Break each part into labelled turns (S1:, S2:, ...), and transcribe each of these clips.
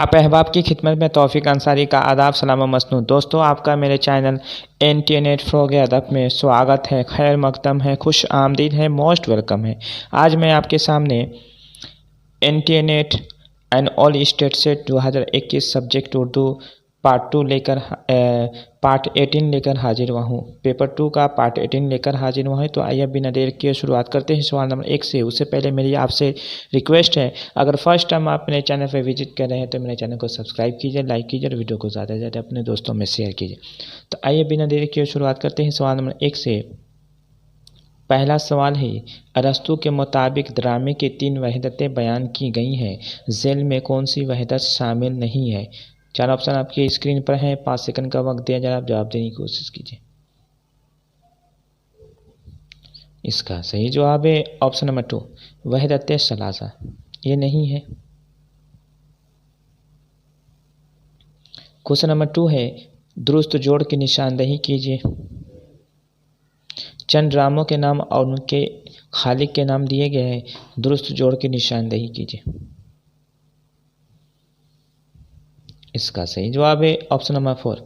S1: आप अहबाब की खिदमत में तौफीक अंसारी का आदाब सलाम व मसनून। दोस्तों, आपका मेरे चैनल इंटरनेट फ़्रोग अदब में स्वागत है, खैर मकदम है, खुश आमदीद है, मोस्ट वेलकम है। आज मैं आपके सामने internet and all state set 2021 subject Urdu part 18 लेकर हाजिर हुआ हूँ। पेपर 2 का पार्ट 18 लेकर हाजिर हुआ है। तो आइए बिना देर किए शुरुआत करते हैं सवाल नंबर 1 से। उससे पहले मेरी आपसे रिक्वेस्ट है, अगर फर्स्ट टाइम आप मेरे चैनल पर विजिट कर रहे हैं तो मेरे चैनल को सब्सक्राइब कीजिए, लाइक कीजिए और वीडियो को ज़्यादा से ज़्यादा अपने दोस्तों में शेयर कीजिए। तो आइए बिना देर किए शुरुआत करते हैं सवाल नंबर 1 से। पहला सवाल है, अरस्तू के मुताबिक ड्रामे की 3 वहदतें बयान की गई हैं, झेल में कौन सी वहदत शामिल नहीं है? 4 ऑप्शन आपकी स्क्रीन पर हैं, 5 सेकंड का वक्त दिया जा रहा है, आप जवाब देने की कोशिश कीजिए। इसका सही जवाब है ऑप्शन नंबर 2, वहदत सलासा। ये नहीं है। क्वेश्चन नंबर 2 है, दुरुस्त जोड़ की निशानदही कीजिए। चंद ड्रामों के नाम और उनके खालिक के नाम दिए गए हैं, दुरुस्त जोड़ की निशानदही कीजिए। इसका सही जवाब है ऑप्शन नंबर 4,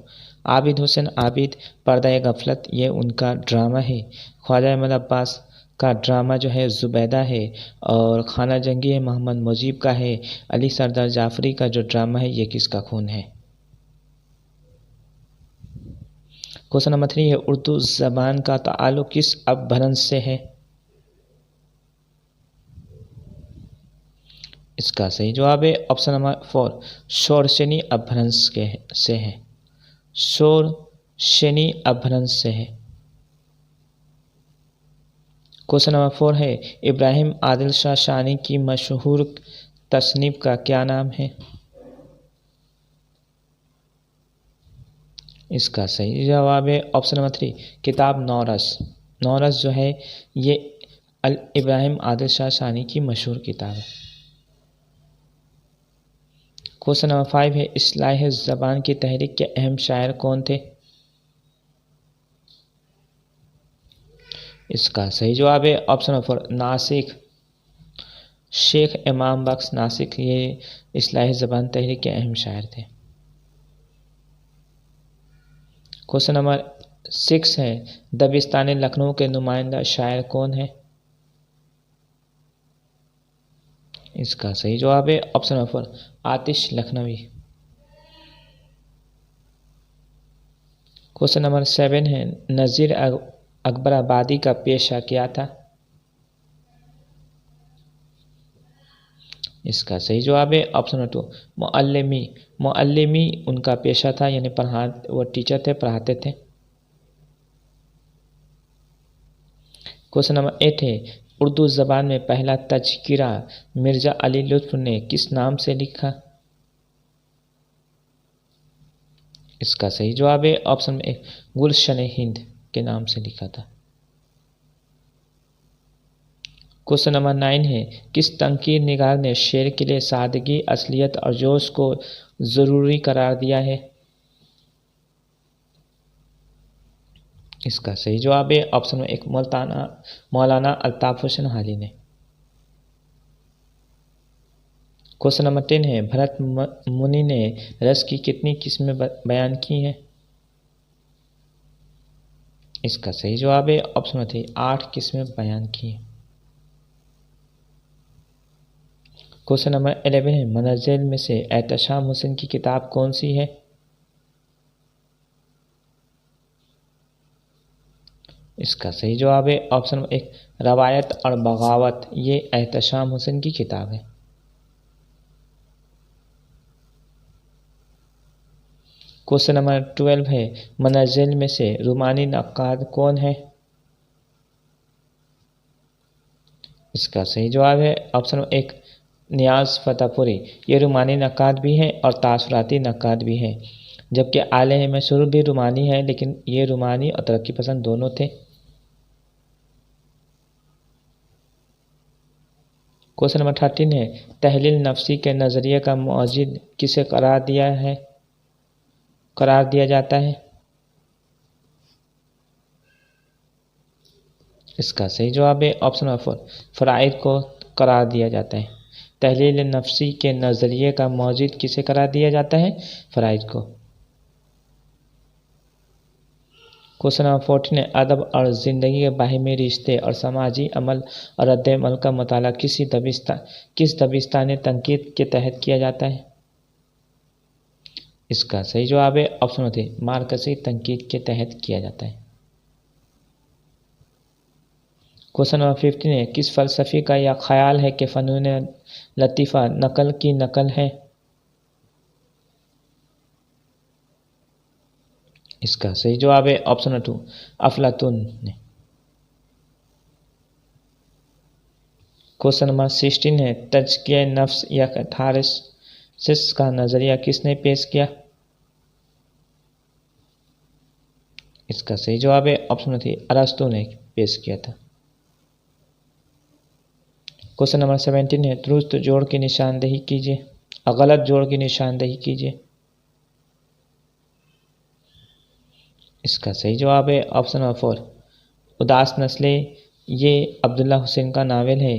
S1: आबिद हुसैन आबिद, पर्दा गफलत, ये उनका ड्रामा है। ख्वाजा अहमद अब्बास का ड्रामा जो है जुबैदा है, और खाना जंगी है मोहम्मद मुजीब का है। अली सरदार जाफरी का जो ड्रामा है ये किसका खून है? क्वेश्चन नंबर 3 है, उर्दू ज़बान का ताल्लुक किस अपभ्रंश से है? इसका सही जवाब है ऑप्शन नंबर 4, शोरशनी अपभ्रंश से है। शोरशनी अपभ्रंश से है। क्वेश्चन नंबर 4 है, इब्राहिम आदिल शाह शानी की मशहूर तसनीफ का क्या नाम है? इसका सही जवाब है ऑप्शन नंबर 3, किताब नौरस। नौरस जो है ये इब्राहिम आदिल शाह शानी की मशहूर किताब है। क्वेश्चन नंबर 5 है, इस्लाह ज़बान की तहरीक के अहम शायर कौन थे? इसका सही जवाब है ऑप्शन नंबर 4, नासिक। शेख इमाम बख्श नासिक ये इस्लाह ज़बान तहरीक के अहम शायर थे। क्वेश्चन नंबर 6 है, दबिस्तान लखनऊ के नुमाइंदा शायर कौन है? इसका सही जवाब है ऑप्शन नंबर 4, आतिश लखनवी। क्वेश्चन नंबर 7 है, नज़ीर अकबराबादी का पेशा क्या था? इसका सही जवाब है ऑप्शन नंबर 2, मुअल्लिमी। मुअल्लिमी उनका पेशा था, यानी वो टीचर थे, पढ़ाते थे। क्वेश्चन नंबर 8 है, उर्दू ज़बान में पहला तज़किरा मिर्ज़ा अली लुत्फ़ ने किस नाम से लिखा? इसका सही जवाब है ऑप्शन नंबर 1, गुलशन हिंद के नाम से लिखा था। क्वेश्चन नंबर 9 है, किस तनकीद निगार ने शेर के लिए सादगी, असलियत और जोश को ज़रूरी करार दिया है? इसका सही जवाब है ऑप्शन नंबर 1, मौलाना अल्ताफ़ हुसैन हाली ने। क्वेश्चन नंबर 10 है, भरत मुनि ने रस की कितनी किस्में बयान की हैं? इसका सही जवाब है ऑप्शन नंबर 3, 8 किस्में बयान की हैं। क्वेश्चन नंबर 11 है, मनज़िल में से एहतशाम हुसैन की किताब कौन सी है? इसका सही जवाब है ऑप्शन नंबर 1, रवायत और बगावत, ये एहतशाम हुसैन की किताब है। क्वेश्चन नंबर 12 है, मनज़िल में से रूमानी नक्काद कौन है? इसका सही जवाब है ऑप्शन नंबर 1, नियाज़ फतेहपुरी। ये रूमानी नक्काद भी हैं और तासुराती नक्काद भी हैं, जबकि आले मशहूर भी रूमानी है, लेकिन ये रूमानी और तरक्की पसंद दोनों थे। क्वेश्चन नंबर 13 है, तहलील नफ्सी के नज़रिए का मौजिद किसे करार दिया जाता है? इसका सही जवाब है ऑप्शन नंबर 4, फ़राइद को करार दिया जाता है। तहलील नफ्सी के नज़रिए का मौजूद किसे करार दिया जाता है? फ़राइद को। क्वेश्चन नंबर 14 है, अदब और ज़िंदगी के बाहिमी रिश्ते और समाजी अमल और रद्द-ए-अमल का मुताला किस दबिस्तान तनकीद के तहत किया जाता है? इसका सही जवाब है ऑप्शन थे मार्कसी तनकीद के तहत किया जाता है। क्वेश्चन नंबर 15 है, किस फ़लसफ़ी का यह ख्याल है कि फ़नून लतीफ़ा नकल की नकल है? इसका सही जवाब है ऑप्शन 2 अफलातून ने। क्वेश्चन नंबर 16 है, तज़किया नफ्स या कैथारसिस का नज़रिया किसने पेश किया? इसका सही जवाब है ऑप्शन 3 अरस्तु ने पेश किया था। क्वेश्चन नंबर 17 है, दुरुस्त जोड़ की निशानदेही कीजिए और गलत जोड़ की निशानदेही कीजिए। इसका सही जवाब है ऑप्शन नंबर 4 उदास नस्लें, ये अब्दुल्ला हुसैन का नावल है।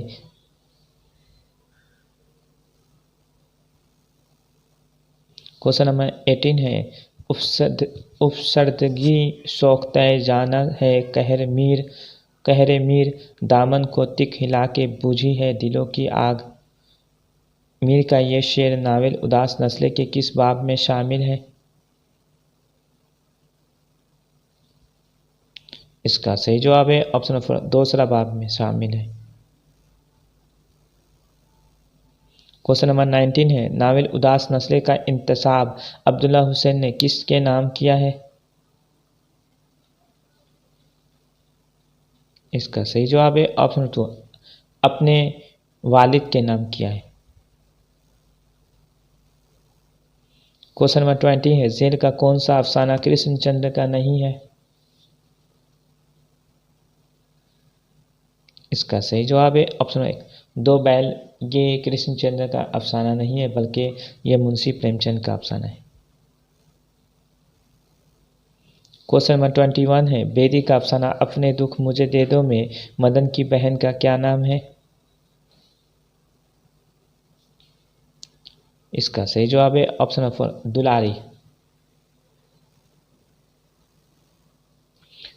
S1: क्वेश्चन नंबर 18 है, उपसर्दगी शौक़ जाना है कहर मीर दामन को तिक हिला के बुझी है दिलों की आग। मीर का ये शेर नावल उदास नस्लें के किस बाब में शामिल है? इसका सही जवाब है ऑप्शन नंबर 4 दूसरा बाब में शामिल है। क्वेश्चन नंबर 19 है, नावल उदास नस्लें का इंतसाब अब्दुल्ला हुसैन ने किसके नाम किया है? इसका सही जवाब है ऑप्शन 2 अपने वालिद के नाम किया है। क्वेश्चन नंबर 20 है, ज़ेल का कौन सा अफसाना कृष्णचंद्र का नहीं है? इसका सही जवाब है ऑप्शन 1 दो बैल। ये कृष्णचंद्र का अफसाना नहीं है बल्कि यह मुंशी प्रेमचंद का अफसाना है। क्वेश्चन नंबर 21 है, बेदी का अफसाना अपने दुख मुझे दे दो में मदन की बहन का क्या नाम है? इसका सही जवाब है ऑप्शन नंबर 4 दुलारी।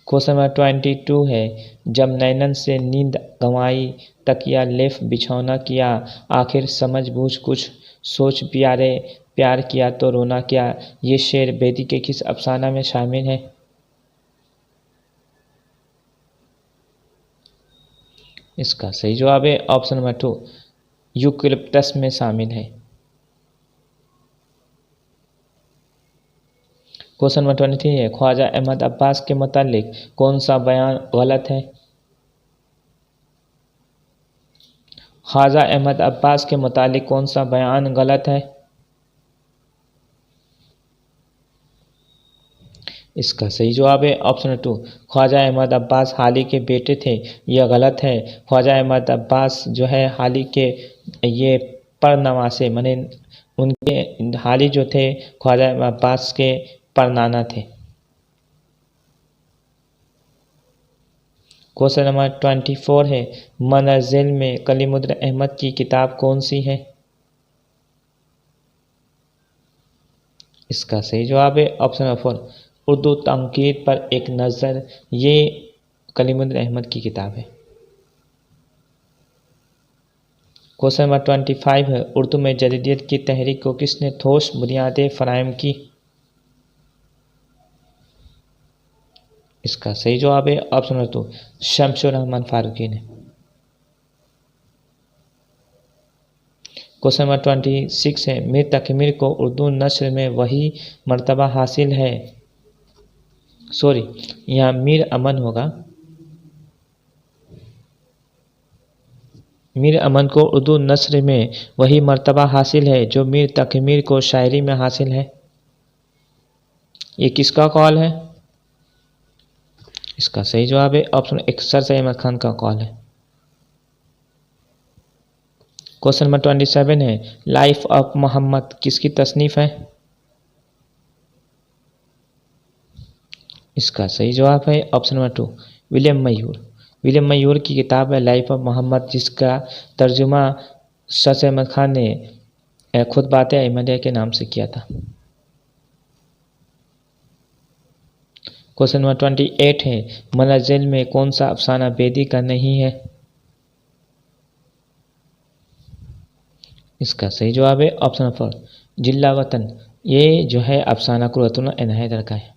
S1: क्वेश्चन नंबर 22 है, जब नैनन से नींद गंवाई तकिया लेफ बिछौना किया आखिर समझ बूझ कुछ सोच प्यार किया तो रोना क्या। ये शेर बेदी के किस अफसाना में शामिल है? इसका सही जवाब है ऑप्शन नंबर 2 यूकलिप्टस में शामिल है। क्वेश्चन नंबर 23 है, ख्वाजा अहमद अब्बास के मुतालिक कौन सा बयान गलत है? ख्वाजा अहमद अब्बास के मुतालिक कौन सा बयान गलत है? इसका सही जवाब है ऑप्शन 2 ख्वाजा अहमद अब्बास हाली के बेटे थे। यह गलत है। ख्वाजा अहमद अब्बास जो है हाली के ये परनवासे माने उनके हाली जो थे ख्वाजा अहमद अब्बास के परनाना थे। क्वेश्चन नंबर 24 है, मनजिल में कलीमुद्दीन अहमद की किताब कौन सी है? इसका सही जवाब है ऑप्शन नंबर 4 उर्दू तनकीद पर एक नज़र। ये कलीमुद्दीन अहमद की किताब है। क्वेश्चन नंबर 25 है, उर्दू में जदीदियत की तहरीक को किसने ठोस बुनियादें फराहम की? इसका सही जवाब है ऑप्शन नंबर 2 शमसुर रहमान फारूकी ने। क्वेश्चन नंबर 26 है, मीर तकी मीर को उर्दू नस्र में वही मर्तबा हासिल है। सॉरी, यहाँ मीर अमन होगा। मीर अमन को उर्दू नस्र में वही मर्तबा हासिल है जो मीर तकी मीर को शायरी में हासिल है। ये किसका कॉल है? इसका सही जवाब है ऑप्शन 1 सर सैयद अहमद खान का कॉल है। क्वेश्चन नंबर 27 है, लाइफ ऑफ मोहम्मद किसकी तसनीफ है? इसका सही जवाब है ऑप्शन नंबर 2 विलियम मयूर। विलियम मयूर की किताब है लाइफ ऑफ मोहम्मद जिसका तर्जुमा शश अहमद खान ने खुद बातें अहमदिया के नाम से किया था। क्वेश्चन नंबर 28 है, मनजिल में कौन सा अफसाना बेदी का नहीं है? इसका सही जवाब है ऑप्शन नंबर जिल्ला वतन। ये जो है अफसाना कुर्रतुल ऐन हैदर का है।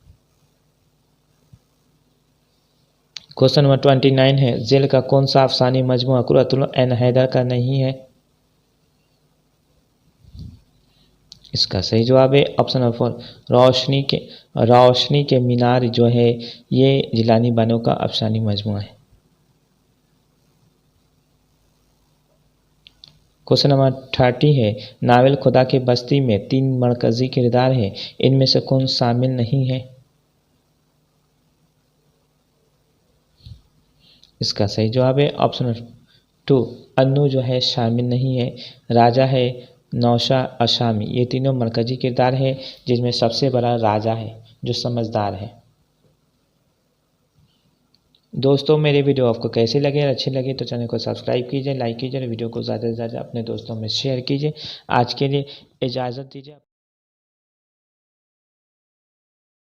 S1: क्वेश्चन नंबर 29 है, जेल का कौन सा अफसानी मजमूआ कुर्रतुल ऐन हैदर का नहीं है? इसका सही जवाब है ऑप्शन नंबर रोशनी के मीनार जो है ये जिलानी बानो का अफसानी मजमूआ है। क्वेश्चन नंबर 30 है, नावल खुदा के बस्ती में 3 मरकजी किरदार हैं, इनमें से कौन शामिल नहीं है? इसका सही जवाब है ऑप्शन नंबर 2 अन्नू जो है शामिल नहीं है। राजा है, नौशा, अशामी, ये तीनों मरकजी किरदार है, जिसमें सबसे बड़ा राजा है जो समझदार है। दोस्तों मेरे वीडियो आपको कैसे लगे? अच्छे लगे तो चैनल को सब्सक्राइब कीजिए, लाइक कीजिए और वीडियो को ज़्यादा से ज़्यादा अपने दोस्तों में शेयर कीजिए। आज के लिए इजाज़त दीजिए।